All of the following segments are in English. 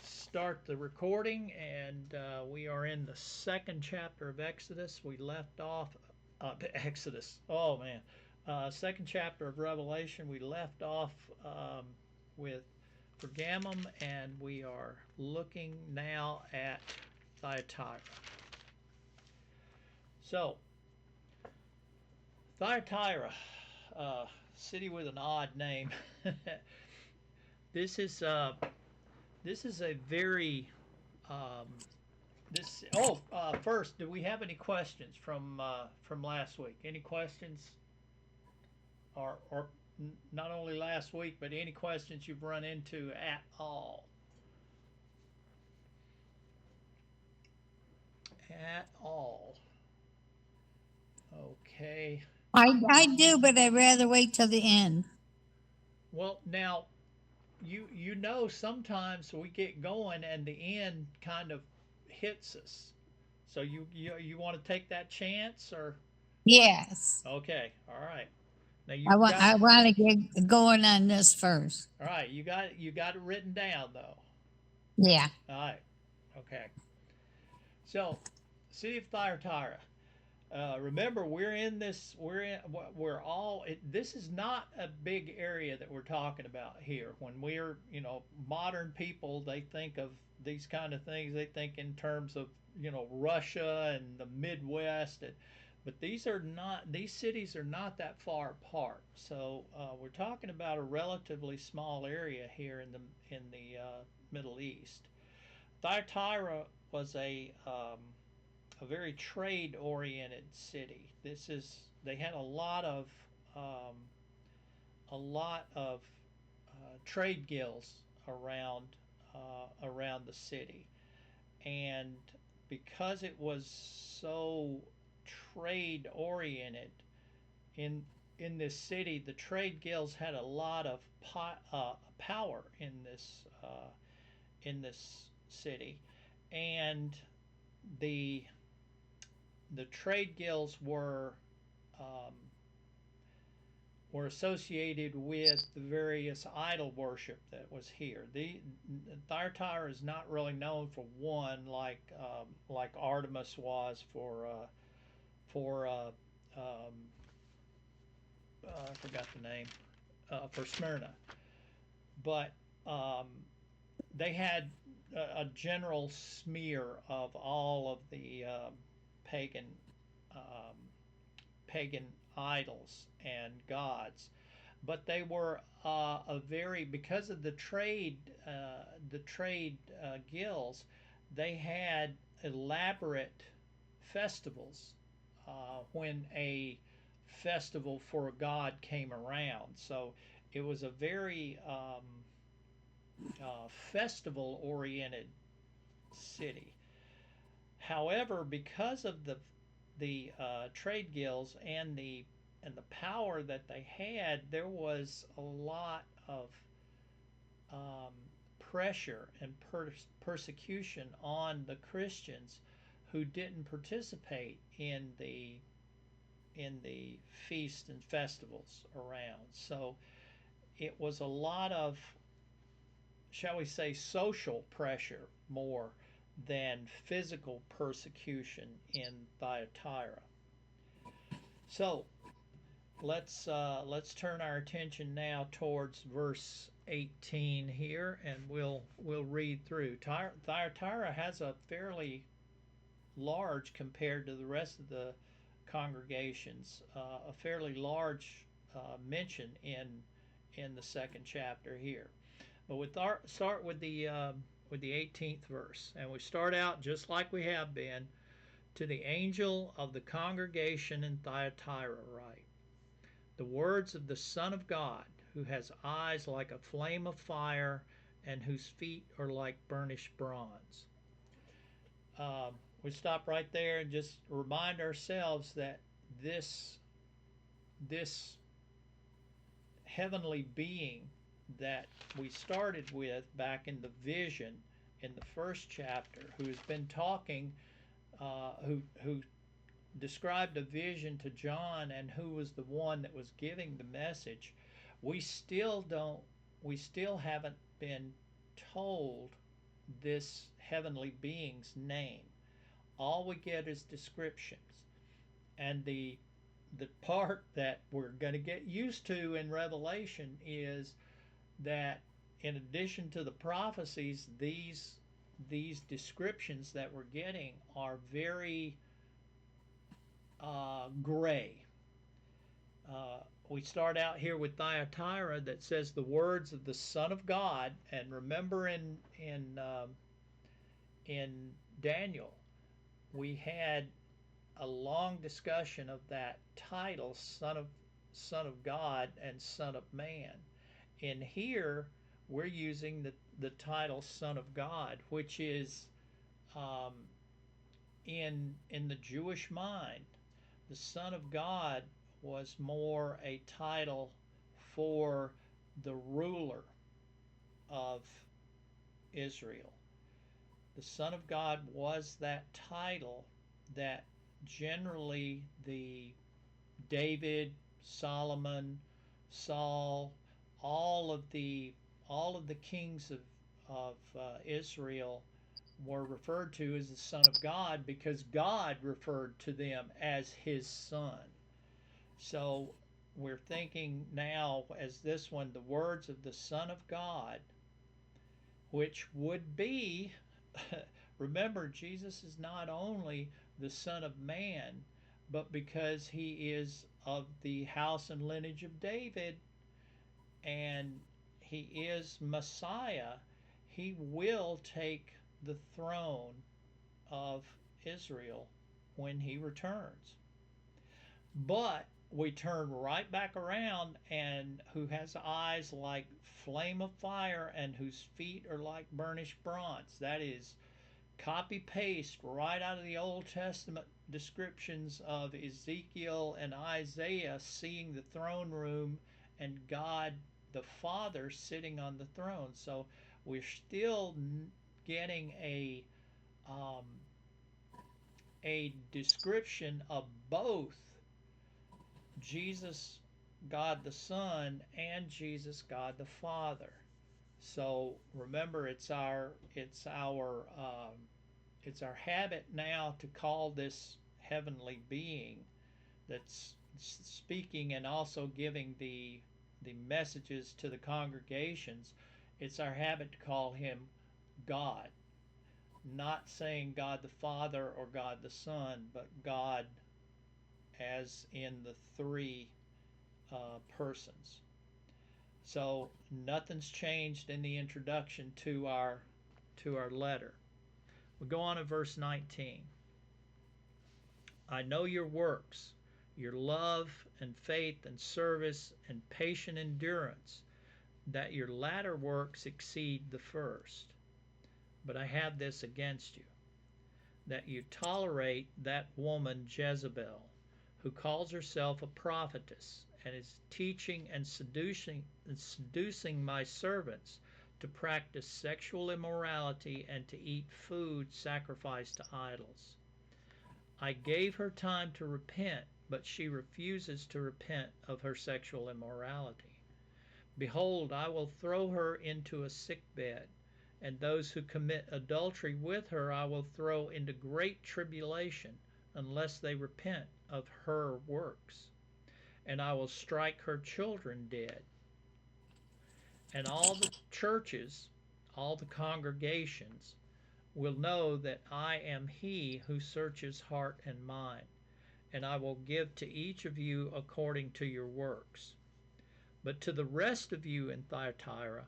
start the recording, and we are in the second chapter of Exodus. We left off Exodus. Oh man, second chapter of Revelation. We left off with Pergamum, and we are looking now at Thyatira. So, Thyatira, city with an odd name. this is uh, this is a very um, This. Oh, first, do we have any questions from last week? Any questions, or not only last week, but any questions you've run into at all? At all? Okay. I do, but I'd rather wait till the end. Well, now you know sometimes we get going and the end kind of hits us. So you want to take that chance or Yes. okay? All right. Now I you've want got I want to get going on this first. all right. You got it written down though. Yeah. All right. Okay. So, City of Thyatira. Remember, we're in this. We're all. This is not a big area that we're talking about here. When we're, modern people, they think of these kind of things. They think in terms of, Russia and the Midwest. But these are not. These cities are not that far apart. So we're talking about a relatively small area here in the Middle East. Thyatira was a very trade oriented city. They had um, a lot of trade guilds around the city, and because it was so trade oriented in in this city, the trade guilds had a lot of power in this city, and the the trade guilds um, were associated with the various idol worship that was here. The Thyatira is not really known for one like Artemis was for I forgot the name for Smyrna, but um, they had a general smear of all of the pagan um, pagan idols and gods, but they were a very because of the trade guilds, they had elaborate festivals when a festival for a god came around. So it was a very festival oriented city. However, because of the trade guilds and the power that they had, there was a lot of um, pressure and persecution on the Christians who didn't participate in the feasts and festivals around. So it was a lot of, shall we say, social pressure more than physical persecution in Thyatira. So let's turn our attention now towards verse 18 here, and we'll read through. Thyatira has a fairly large compared to the rest of the congregations, a fairly large mention in the second chapter here. But we start with the 18th verse, and we start out just like we have been. To the angel of the congregation in Thyatira write, the words of the Son of God, who has eyes like a flame of fire and whose feet are like burnished bronze. We stop right there and just remind ourselves that this this heavenly being that we started with back in the vision in the first chapter, who has been talking, who described a vision to John and who was the one that was giving the message, we still don't we still haven't been told this heavenly being's name. All we get is descriptions. And the part that we're going to get used to in Revelation is that in addition to the prophecies, these descriptions that we're getting are very gray. We start out here with Thyatira that says the words of the Son of God, and remember in Daniel we had a long discussion of that title, Son of God and Son of Man. In here, we're using the title Son of God, which is um, in the Jewish mind, the Son of God was more a title for the ruler of Israel. The Son of God was that title that generally the David, Solomon, Saul, all of the all of the kings of Israel were referred to as the Son of God because God referred to them as His Son. So we're thinking now as this one, the words of the Son of God, which would be, remember, Jesus is not only the Son of Man, but because He is of the house and lineage of David and He is Messiah, He will take the throne of Israel when He returns. But we turn right back around, and who has eyes like flame of fire and whose feet are like burnished bronze. That is copy paste right out of the Old Testament descriptions of Ezekiel and Isaiah seeing the throne room and God the Father sitting on the throne. So we're still getting um, a description of both Jesus, God the Son, and Jesus, God the Father. So remember, it's our habit now to call this heavenly being that's speaking and also giving the messages to the congregations. It's our habit to call Him God, not saying God the Father or God the Son, but God as in the three persons. So nothing's changed in the introduction to our letter. We go on to verse 19. I know your works, your love and faith and service and patient endurance, that your latter works exceed the first. But I have this against you, that you tolerate that woman Jezebel, who calls herself a prophetess and is teaching and seducing my servants to practice sexual immorality and to eat food sacrificed to idols. I gave her time to repent, but she refuses to repent of her sexual immorality. Behold, I will throw her into a sick bed, and those who commit adultery with her I will throw into great tribulation, unless they repent of her works. And I will strike her children dead. And all the churches, all the congregations, will know that I am He who searches heart and mind, and I will give to each of you according to your works. But to the rest of you in Thyatira,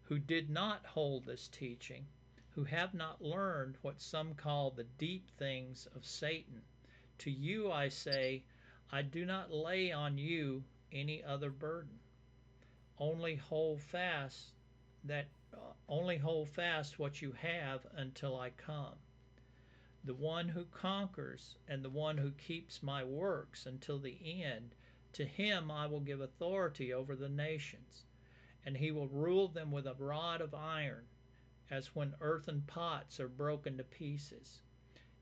who did not hold this teaching, who have not learned what some call the deep things of Satan, to you I say, I do not lay on you any other burden. Only hold fast that only hold fast what you have until I come. The one who conquers and the one who keeps my works until the end, to him I will give authority over the nations, and he will rule them with a rod of iron, as when earthen pots are broken to pieces.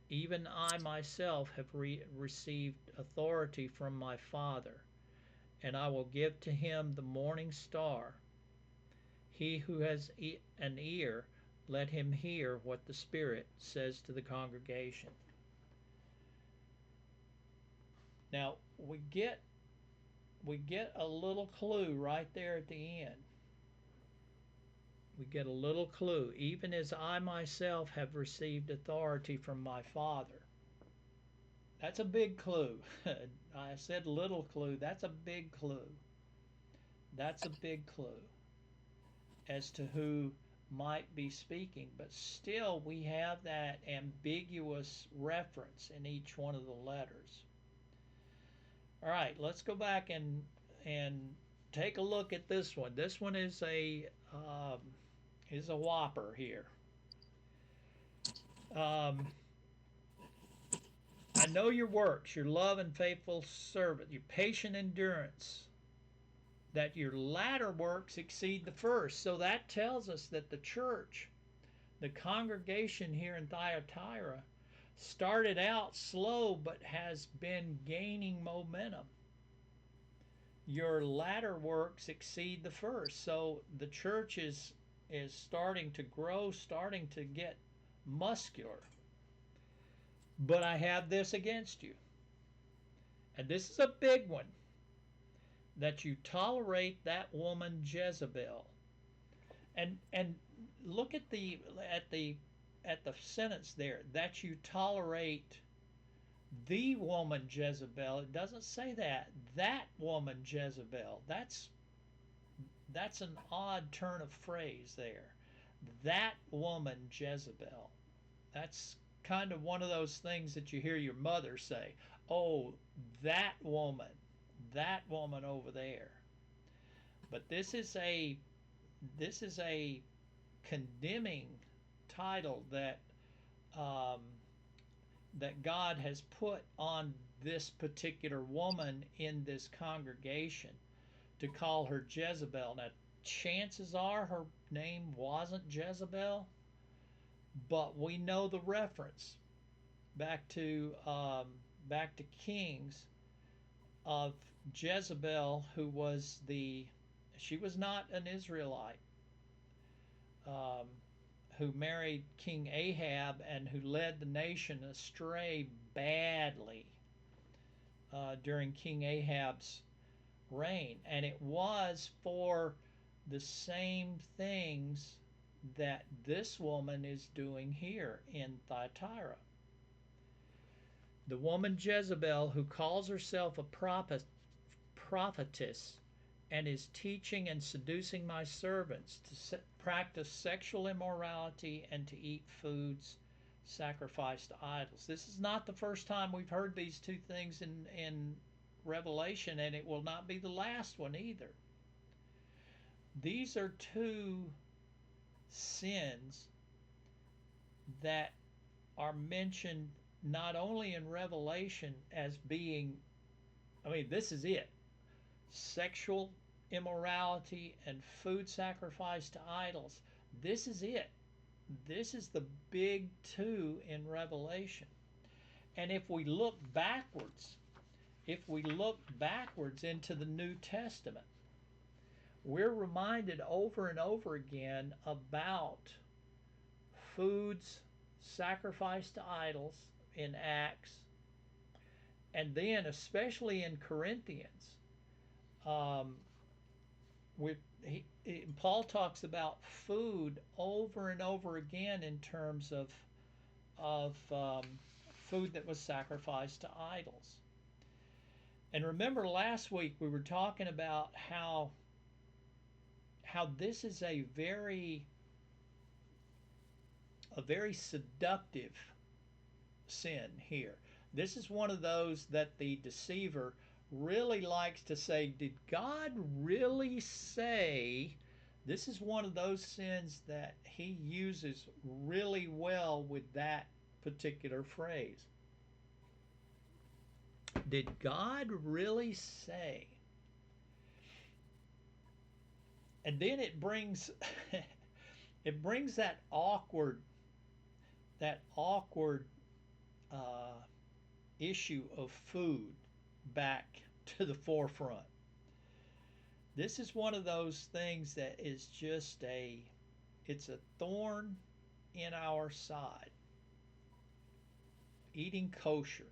Even I myself have received authority from my Father, and I will give to him the morning star. He who has an ear, let him hear what the Spirit says to the congregation. Now we get a little clue right there at the end. We get a little clue. Even as I myself have received authority from my Father. That's a big clue. I said little clue. That's a big clue. That's a big clue as to who might be speaking. But still, we have that ambiguous reference in each one of the letters. All right, let's go back and take a look at this one. This one is a whopper here. I know your works, your love and faithful servant, your patient endurance, that your latter works exceed the first. So that tells us that the church, the congregation here in Thyatira, started out slow but has been gaining momentum. Your latter works exceed the first. So the church is starting to grow, starting to get muscular. But I have this against you. And this is a big one, that you tolerate that woman Jezebel. And look at the sentence there, that you tolerate the woman Jezebel. It doesn't say that woman Jezebel. That's an odd turn of phrase there. That woman Jezebel. That's kind of one of those things that you hear your mother say. Oh, that woman over there. But this is a condemning title that that God has put on this particular woman in this congregation, to call her Jezebel. Now, chances are her name wasn't Jezebel, but we know the reference back to Kings of Jezebel, who was she was not an Israelite, who married King Ahab and who led the nation astray badly during King Ahab's reign. And it was for the same things that this woman is doing here in Thyatira. The woman Jezebel, who calls herself a prophetess and is teaching and seducing my servants to practice sexual immorality and to eat foods sacrificed to idols. This is not the first time we've heard these two things in Revelation, and it will not be the last one either. These are two sins that are mentioned not only in Revelation as being, this is it, sexual immorality and food sacrifice to idols. This is it. This is the big two in Revelation. And if we look backwards into the New Testament, we're reminded over and over again about foods sacrificed to idols in Acts, and then especially in Corinthians, Paul talks about food over and over again in terms of food that was sacrificed to idols. And remember, last week we were talking about how this is a very seductive sin here. This is one of those that the deceiver really likes to say, did God really say? This is one of those sins that he uses really well with that particular phrase. Did God really say? And then it brings that awkward issue of food back to the forefront. This is one of those things that is just it's a thorn in our side. Eating kosher.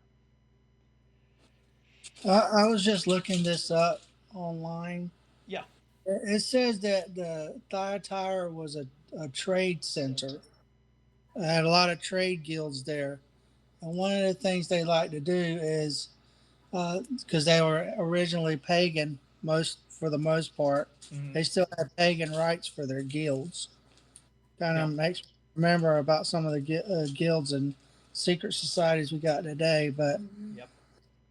I was just looking this up online. Yeah. It says that the Thyatira was a trade center. It had a lot of trade guilds there. And one of the things they like to do is, because they were originally pagan, most for the most part, Mm-hmm. they still had pagan rights for their guilds. Kind of Yep. makes me remember about some of the guilds and secret societies we got today. Yep.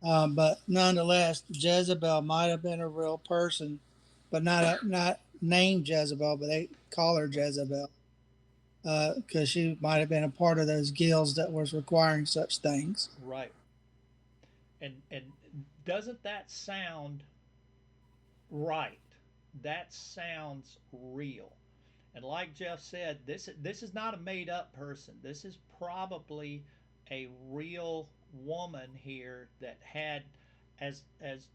But nonetheless, Jezebel might have been a real person, but not named Jezebel, but they call her Jezebel because she might have been a part of those guilds that was requiring such things. Right. And doesn't that sound right? That sounds real. And like Jeff said, this is not a made up person. This is probably a real woman here that had, as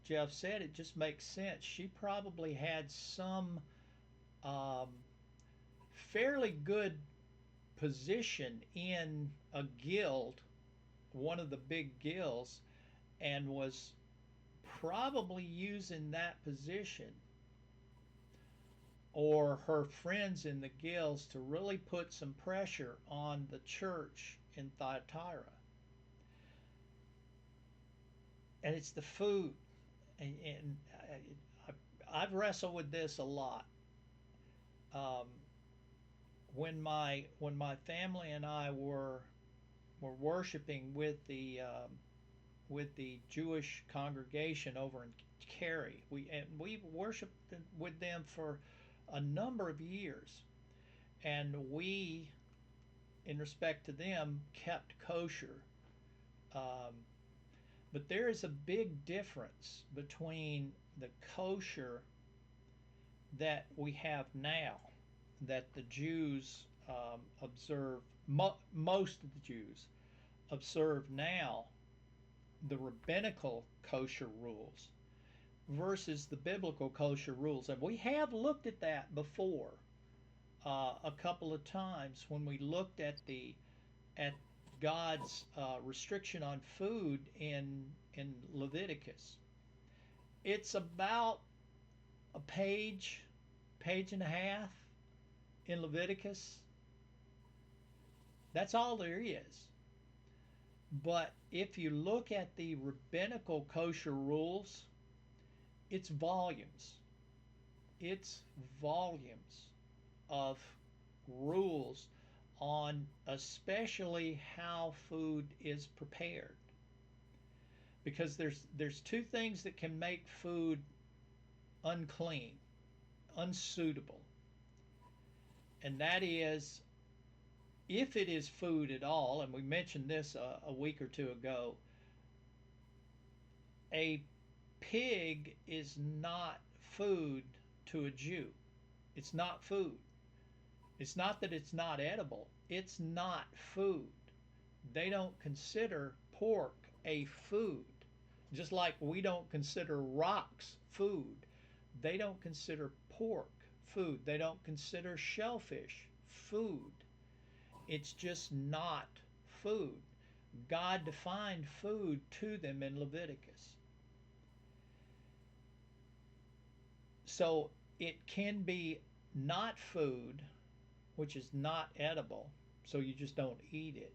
Jeff said, it just makes sense. She probably had some um, fairly good position in a guild, one of the big guilds, and was probably using that position or her friends in the guilds to really put some pressure on the church in Thyatira. And it's the food. And I've wrestled with this a lot. Um, when my family and I were worshiping with the Jewish congregation over in Cary, we worshiped with them for a number of years, and we, in respect to them, kept kosher. Um, but there is a big difference between the kosher that we have now, that the Jews observe, most of the Jews observe now, the rabbinical kosher rules versus the biblical kosher rules. And we have looked at that before a couple of times when we looked at God's restriction on food in Leviticus. It's about a page and a half in Leviticus. That's all there is. But if you look at the rabbinical kosher rules, it's volumes. It's volumes of rules on especially how food is prepared. Because there's two things that can make food unclean, unsuitable. And that is, if it is food at all, and we mentioned this a week or two ago, a pig is not food to a Jew. It's not food. It's not that it's not edible, it's not food. They don't consider pork a food. Just like we don't consider rocks food, they don't consider pork food. They don't consider shellfish food. It's just not food. God defined food to them in Leviticus. So it can be not food, which is not edible, so you just don't eat it,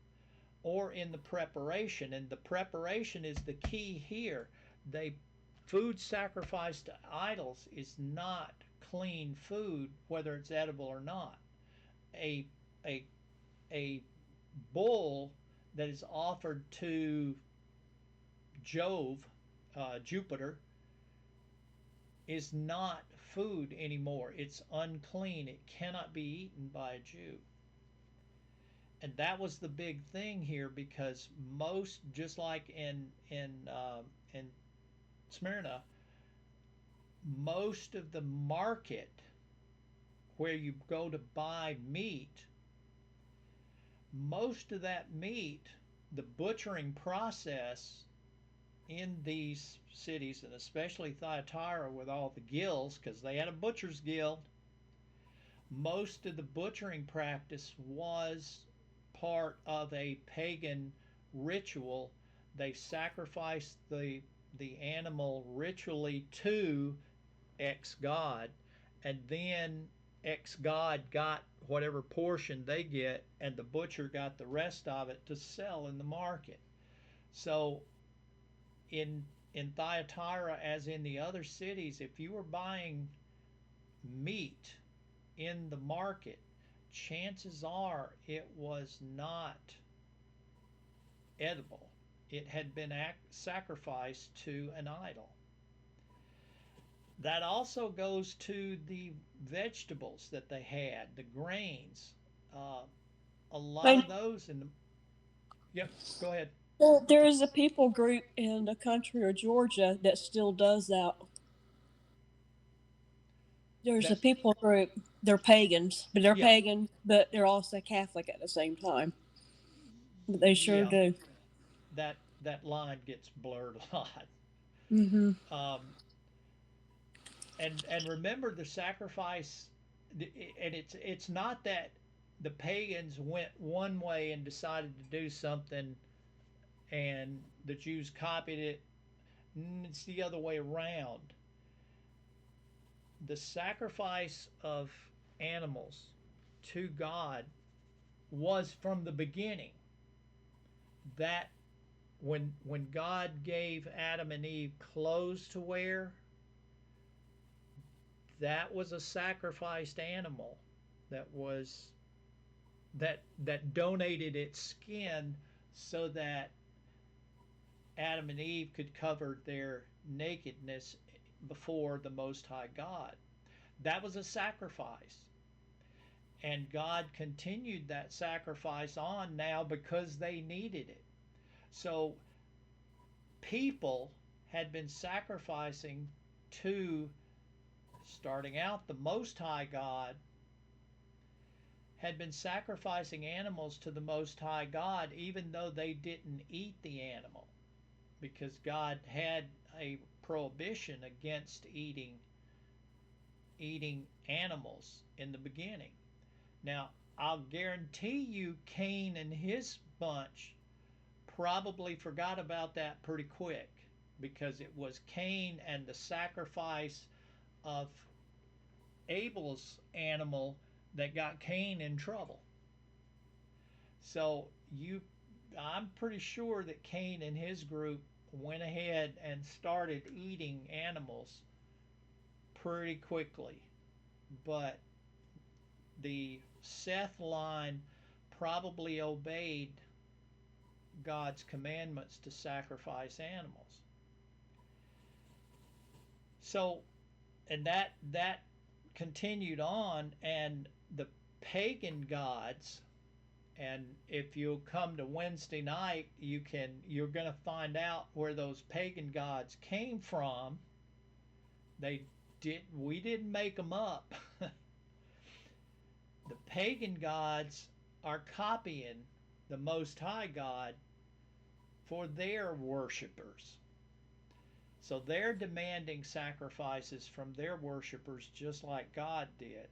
or in the preparation. And the preparation is the key here. They Food sacrificed to idols is not clean food, whether it's edible or not. A a a bull that is offered to Jove, Jupiter, is not food anymore. It's unclean. It cannot be eaten by a Jew. And that was the big thing here, because most, just like in Smyrna, most of the market where you go to buy meat, most of that meat, the butchering process in these cities, and especially Thyatira with all the guilds, because they had a butcher's guild, most of the butchering practice was part of a pagan ritual. They sacrificed the animal ritually to X god, and then X god got whatever portion they get, and the butcher got the rest of it to sell in the market. So in Thyatira, as in the other cities, if you were buying meat in the market, chances are it was not edible. It had been sacrificed to an idol. That also goes to the vegetables that they had, the grains. Uh, a lot And of those in the. Yep, go ahead. well, there is a people group in the country of Georgia that still does that. There's a That's people group. They're pagans, but they're yeah, pagan, but they're also Catholic at the same time. But they sure yeah. do. That line gets blurred a lot. Mm-hmm. Um, and remember the sacrifice, and it's not that the pagans went one way and decided to do something, and the Jews copied it. It's the other way around. The sacrifice of animals to God was from the beginning. That when God gave Adam and Eve clothes to wear, that was a sacrificed animal that was that donated its skin so that Adam and Eve could cover their nakedness before the Most High God. That was a sacrifice. And God continued that sacrifice on now because they needed it. So people had been sacrificing to, starting out, the Most High God, had been sacrificing animals to the Most High God even though they didn't eat the animal, because God had a prohibition against eating animals in the beginning. Now, I'll guarantee you Cain and his bunch probably forgot about that pretty quick, because it was Cain and the sacrifice of Abel's animal that got Cain in trouble. So I'm pretty sure that Cain and his group went ahead and started eating animals pretty quickly. But the Seth line probably obeyed God's commandments to sacrifice animals. So, and that continued on, and the pagan gods. And if you come to Wednesday night, you're going to find out where those pagan gods came from. They we didn't make them up. The pagan gods are copying the Most High God for their worshipers. So they're demanding sacrifices from their worshipers just like God did.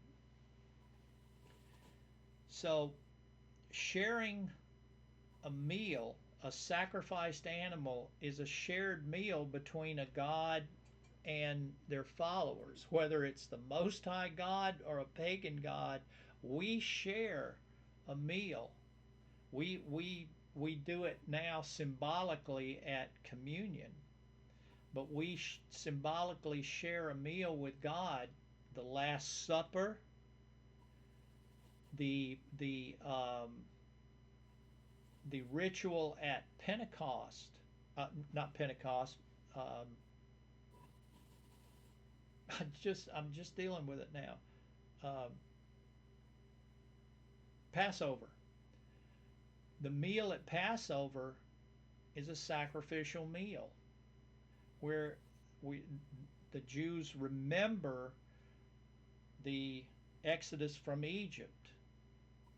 So sharing a meal, a sacrificed animal, is a shared meal between a God and their followers. Whether it's the Most High God or a pagan God, we share a meal. We do it now symbolically at communion, but we symbolically share a meal with God. The Last Supper, the ritual at Pentecost, not Pentecost. Um, I'm just dealing with it now. Um, Passover. The meal at Passover is a sacrificial meal where we the Jews remember the Exodus from Egypt,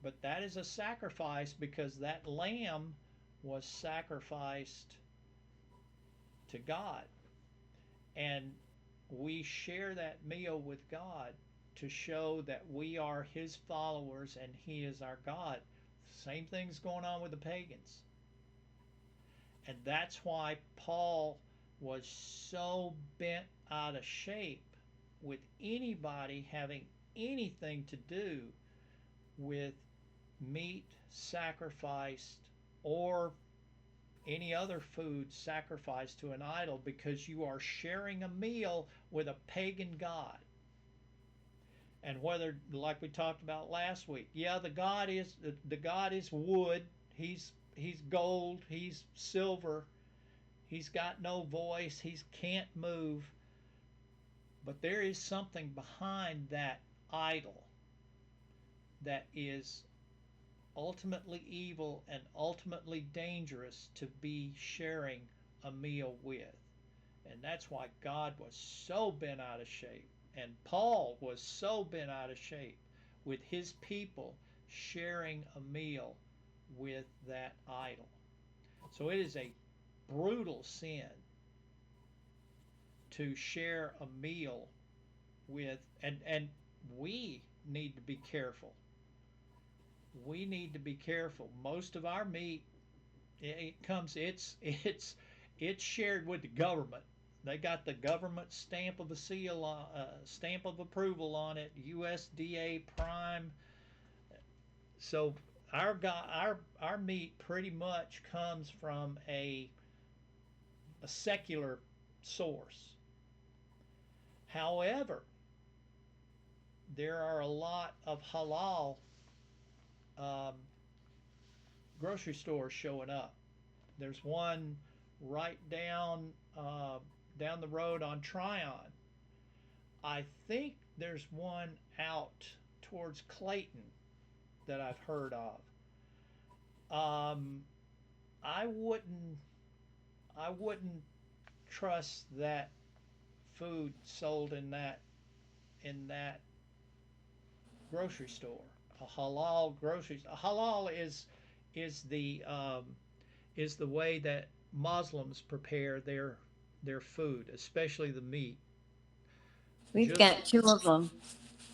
but that is a sacrifice because that lamb was sacrificed to God. And we share that meal with God to show that we are His followers and He is our God. Same thing's going on with the pagans. And that's why Paul was so bent out of shape with anybody having anything to do with meat sacrificed or any other food sacrificed to an idol, because you are sharing a meal with a pagan god. And whether, like we talked about last week, yeah, the god is wood, he's gold, he's silver, he's got no voice, he can't move, but there is something behind that idol that is ultimately evil and ultimately dangerous to be sharing a meal with. And that's why God was so bent out of shape, and Paul was so bent out of shape with his people sharing a meal with that idol. So it is a brutal sin to share a meal with, and we need to be careful. We need to be careful. Most of our meat, it's shared with the government. They got the government stamp of a seal on, stamp of approval on it, USDA Prime. So our meat pretty much comes from a secular source. However, there are a lot of halal um, grocery stores showing up. There's one right down the road on Tryon. I think there's one out towards Clayton that I've heard of. Um, I wouldn't I wouldn't trust that food sold in that grocery store. A halal grocery. A halal is the um, is the way that Muslims prepare their food, especially the meat. We've Just got two of them.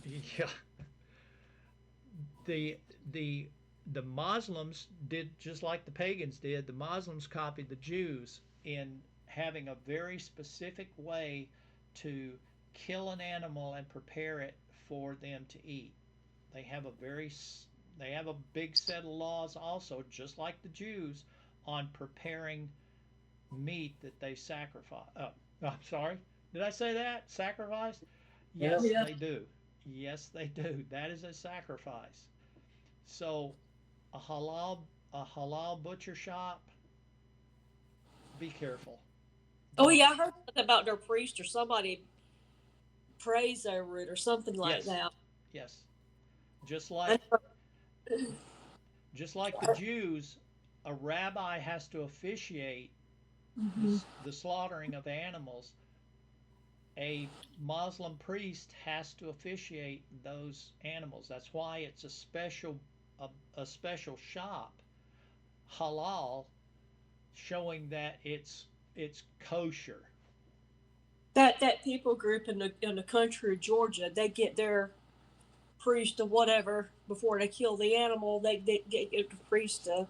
yeah, the the the Muslims did just like the pagans did. The Muslims copied the Jews in having a very specific way to kill an animal and prepare it for them to eat. They have a very they have a big set of laws also, just like the Jews, on preparing meat that they sacrifice. I'm sorry, did I say that? Sacrifice? Yep. Yes, Yeah. they do. Yes, they do. That is a sacrifice. So a halal a halal butcher shop, be careful. Oh Don't. yeah, I heard something about their priest or somebody prays over it or something like Yes, that. yes. Just I like know. just like the Jews, a rabbi has to officiate Mhm. the slaughtering of animals. A Muslim priest has to officiate those animals. That's why it's a special shop, halal, showing that it's kosher. That people group in the country of Georgia, they get their priest or whatever before they kill the animal. They get the priest to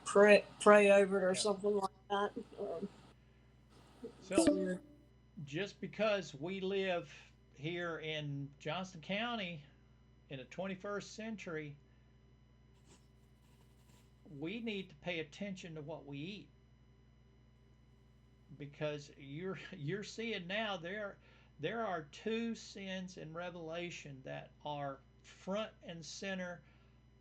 pray over it or Yeah. something like that. It's So weird. just because we live here in Johnston County in the 21st century, we need to pay attention to what we eat, because you're seeing now there are two sins in Revelation that are front and center,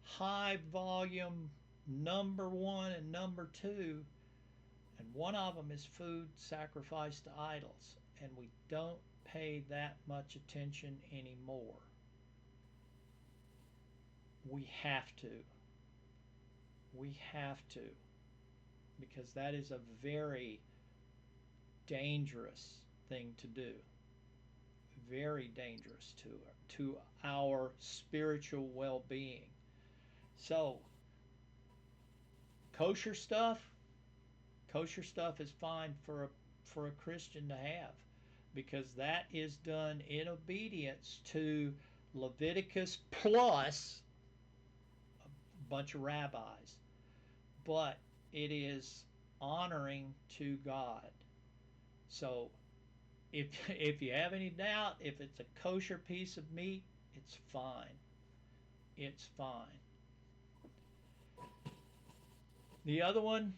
high volume, number one and number two, and one of them is food sacrificed to idols, and we don't pay that much attention anymore. We have to. We have to, because that is a very dangerous thing to do. Very dangerous to our spiritual well-being. So, kosher stuff, Kosher stuff is fine for a Christian to have, because that is done in obedience to Leviticus plus a bunch of rabbis, but it is honoring to God. So if you have any doubt, if it's a kosher piece of meat, it's fine. It's fine. The other one,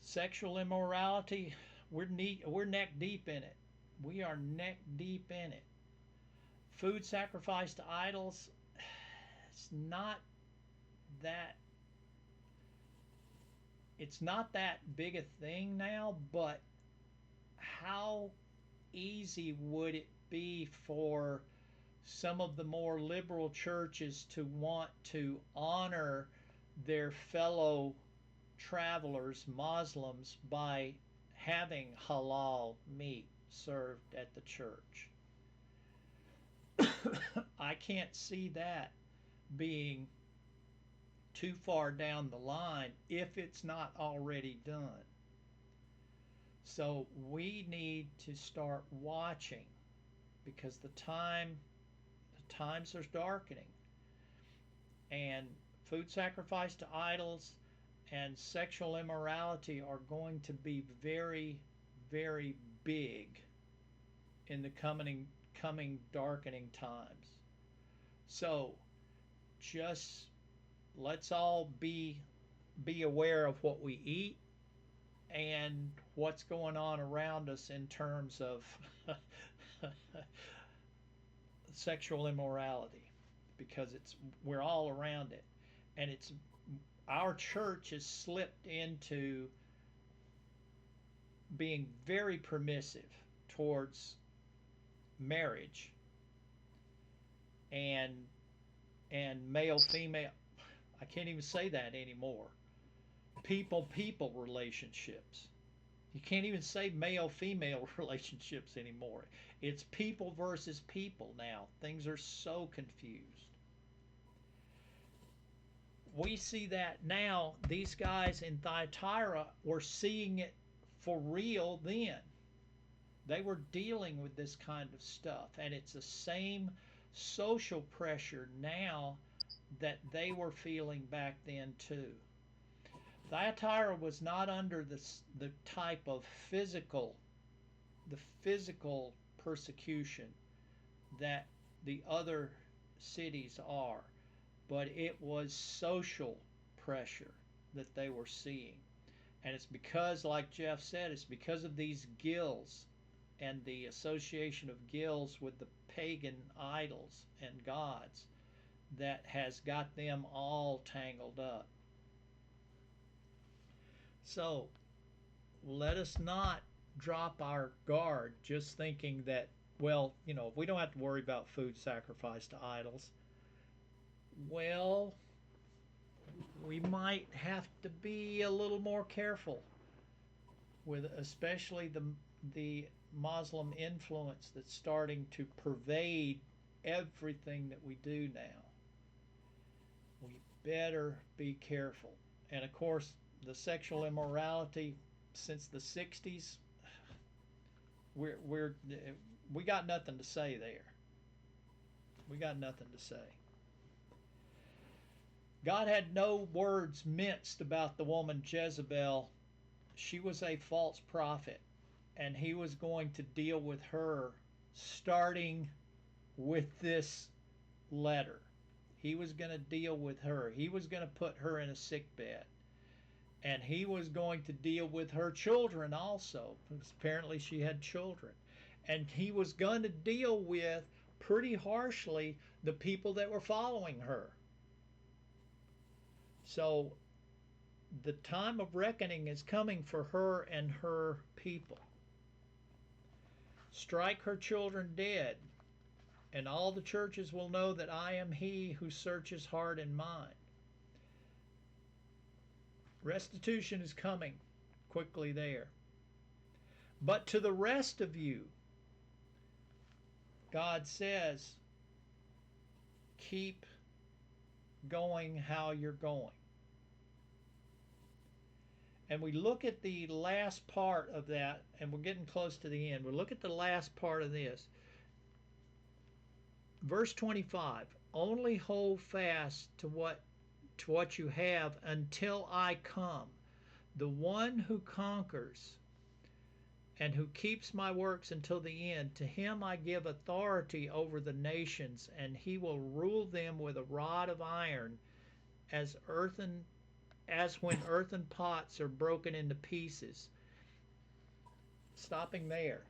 sexual immorality, we're neck deep in it. We are neck deep in it. Food sacrificed to idols, it's not that it's not that big a thing now, but how easy would it be for some of the more liberal churches to want to honor their fellow travelers, Muslims, by having halal meat served at the church? I can't see that being too far down the line if it's not already done. So we need to start watching, because the times are darkening, and food sacrifice to idols and sexual immorality are going to be very, very big in the coming darkening times. So just let's all be aware of what we eat and what's going on around us in terms of sexual immorality, because we're all around it, and it's our church has slipped into being very permissive towards marriage and male female, I can't even say that anymore, people relationships. You can't even say male female relationships anymore. It's people versus people now. Things are so confused. We see that now. These guys in Thyatira were seeing it for real then. They were dealing with this kind of stuff, and it's the same social pressure now that they were feeling back then too. Thyatira was not under the type of physical persecution that the other cities are, but it was social pressure that they were seeing. And it's because, like Jeff said, it's because of these guilds and the association of guilds with the pagan idols and gods that has got them all tangled up. So let us not drop our guard just thinking that, well, we don't have to worry about food sacrificed to idols. Well, we might have to be a little more careful with especially the Muslim influence that's starting to pervade everything that we do now. We better be careful. And of course, the sexual immorality since the 60s, we got nothing to say there. We got nothing to say. God had no words minced about the woman Jezebel. She was a false prophet, and he was going to deal with her starting with this letter. He was going to deal with her. He was going to put her in a sick bed. And he was going to deal with her children also, because apparently she had children. And he was going to deal with, pretty harshly, the people that were following her. So the time of reckoning is coming for her and her people. Strike her children dead, and all the churches will know that I am he who searches heart and mind. Restitution is coming quickly there. But to the rest of you, God says, keep going how you're going. and we look at the last part of that, and we're getting close to the end. We look at the last part of this. Verse 25, only hold fast to what you have until I come. The one who conquers and who keeps my works until the end, to him I give authority over the nations, and he will rule them with a rod of iron, as when earthen pots are broken into pieces. Stopping there.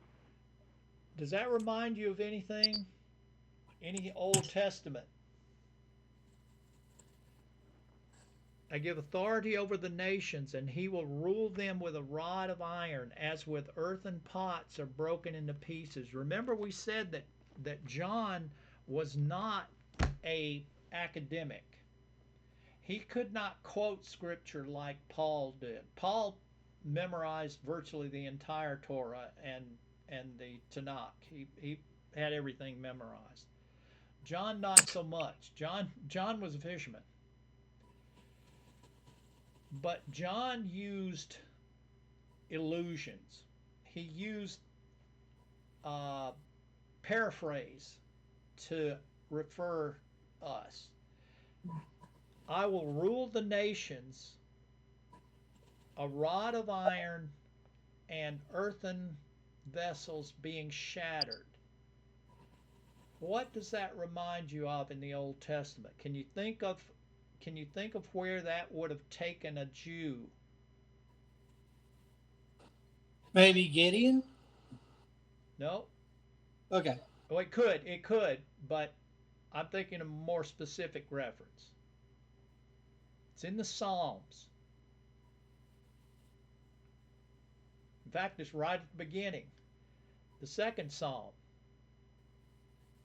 Does that remind you of anything? Any Old Testament? I give authority over the nations, and he will rule them with a rod of iron, as with earthen pots are broken into pieces. Remember, we said that John was not a academic. He could not quote scripture like Paul did. Paul memorized virtually the entire Torah and the Tanakh. He had everything memorized. John not so much. John was a fisherman. But John used illusions. He used paraphrase to refer us. I will rule the nations, a rod of iron and earthen vessels being shattered. What does that remind you of in the Old Testament? Can you think of where that would have taken a Jew? Maybe Gideon? No? Okay. Oh, it could, but I'm thinking of a more specific reference. It's in the Psalms. In fact, it's right at the beginning, the second Psalm.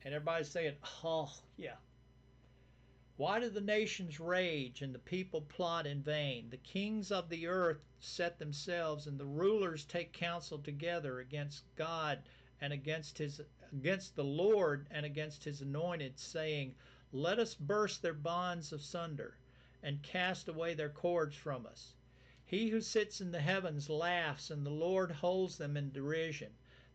And everybody's saying, oh, yeah. Why do the nations rage and the people plot in vain? The kings of the earth set themselves, and the rulers take counsel together against God and against the Lord and against his anointed, saying, let us burst their bonds asunder and cast away their cords from us. He who sits in the heavens laughs, and the Lord holds them in derision.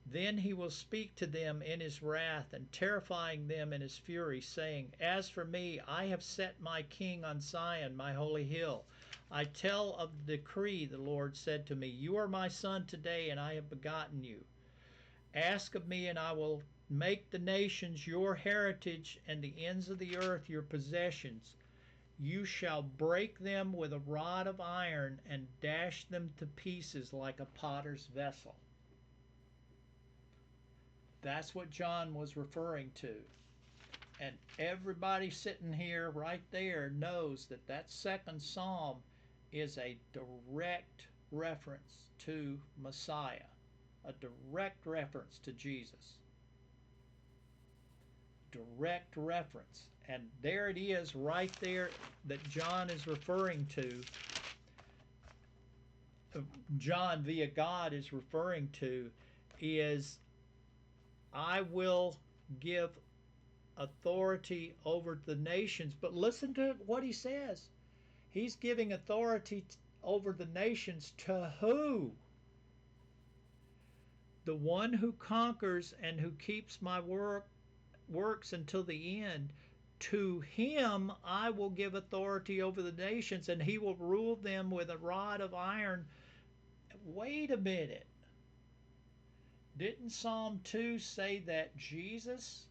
Then he will speak to them in his wrath, and terrifying them in his fury, saying, as for me, I have set my king on Zion, my holy hill. I tell of the decree, the Lord said to me, you are my son today, and I have begotten you. Ask of me, and I will make the nations your heritage, and the ends of the earth your possessions. You shall break them with a rod of iron, and dash them to pieces like a potter's vessel. That's what John was referring to. And everybody sitting here right there knows that that second psalm is a direct reference to Messiah, a direct reference to Jesus. Direct reference. And there it is right there that John is referring to. John via God is referring to is, I will give authority over the nations. But listen to what he says. He's giving authority over the nations to who? The one who conquers and who keeps my works until the end. To him I will give authority over the nations, and he will rule them with a rod of iron. Wait a minute. Didn't Psalm 2 say that Jesus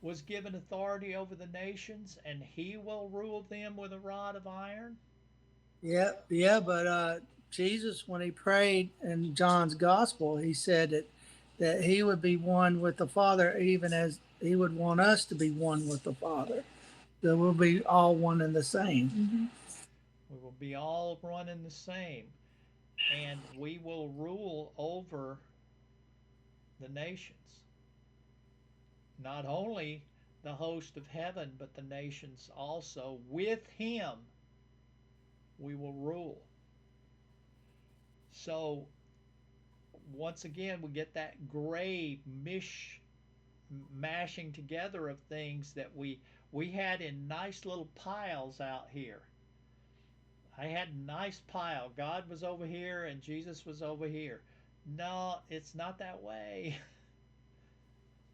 was given authority over the nations, and he will rule them with a rod of iron? Yeah, but Jesus, when he prayed in John's gospel, he said that he would be one with the Father, even as he would want us to be one with the Father. That we'll be all one and the same. Mm-hmm. We will be all one and the same, and we will rule over the nations. Not only the host of heaven, but the nations also. With him we will rule. So once again, we get that gray mashing together of things that we had in nice little piles out here. I had a nice pile. God was over here and Jesus was over here. No, it's not that way.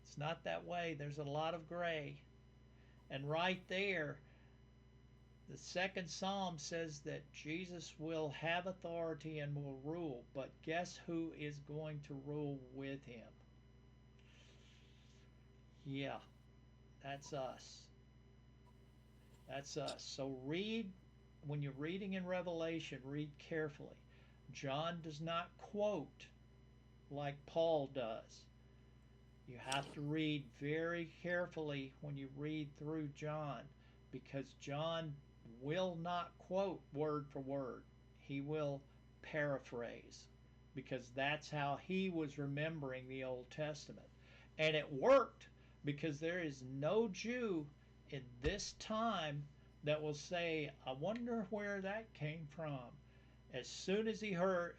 It's not that way. There's a lot of gray. And right there, the second psalm says that Jesus will have authority and will rule. But guess who is going to rule with him? Yeah, that's us. That's us. So read, when you're reading in Revelation, read carefully. John does not quote like Paul does. You have to read very carefully when you read through John, because John will not quote word for word. He will paraphrase, because that's how he was remembering the Old Testament. And it worked, because there is no Jew in this time that will say, I wonder where that came from. As soon as he heard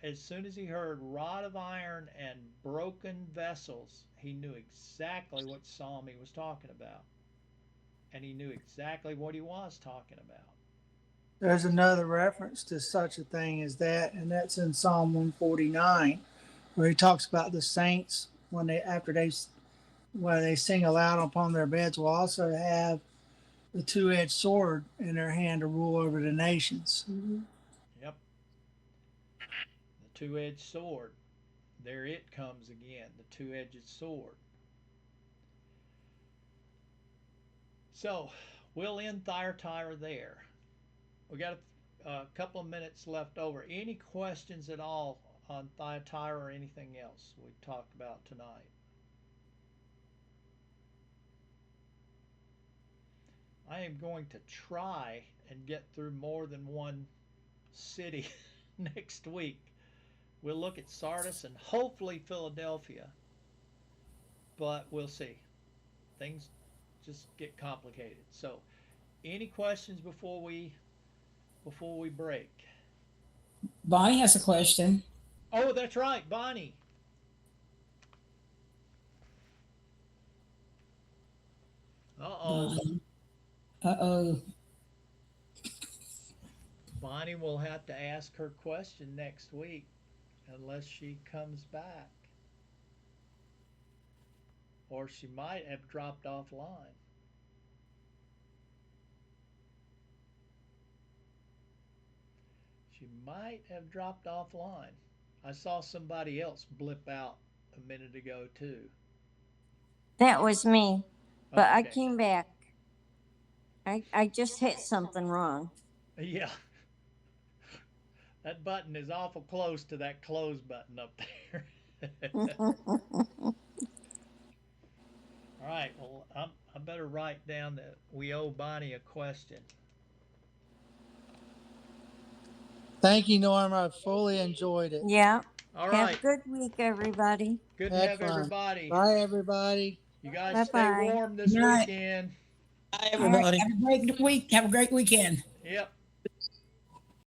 rod of iron and broken vessels, he knew exactly what psalm he was talking about. And he knew exactly what he was talking about. There's another reference to such a thing as that, and that's in Psalm 149, where he talks about the saints when they when they sing aloud upon their beds will also have the two-edged sword in their hand to rule over the nations. Mm-hmm. Yep. The two-edged sword. There it comes again, the two-edged sword. So we'll end Thyatira there. We got a couple of minutes left over. Any questions at all on Thyatira or anything else we talked about tonight? I am going to try and get through more than one city next week. We'll look at Sardis and hopefully Philadelphia, but we'll see. Things just get complicated. So, any questions before we break? Bonnie has a question. Oh, that's right, Bonnie. Uh-oh. Bonnie. Uh-oh. Bonnie will have to ask her question next week unless she comes back. Or she might have dropped offline. She might have dropped offline. I saw somebody else blip out a minute ago too. That was me, but I Okay. came back. I just hit something wrong. Yeah. That button is awful close to that close button up there. All right. Well, I better write down that we owe Bonnie a question. Thank you, Norm. I fully enjoyed it. Yeah. All Have a right. good week, everybody. Good to Had have fun. everybody. Bye, everybody. You guys Bye stay bye. warm this Good night. weekend. Hi, everybody. Have a great week. Have a great weekend. Yep.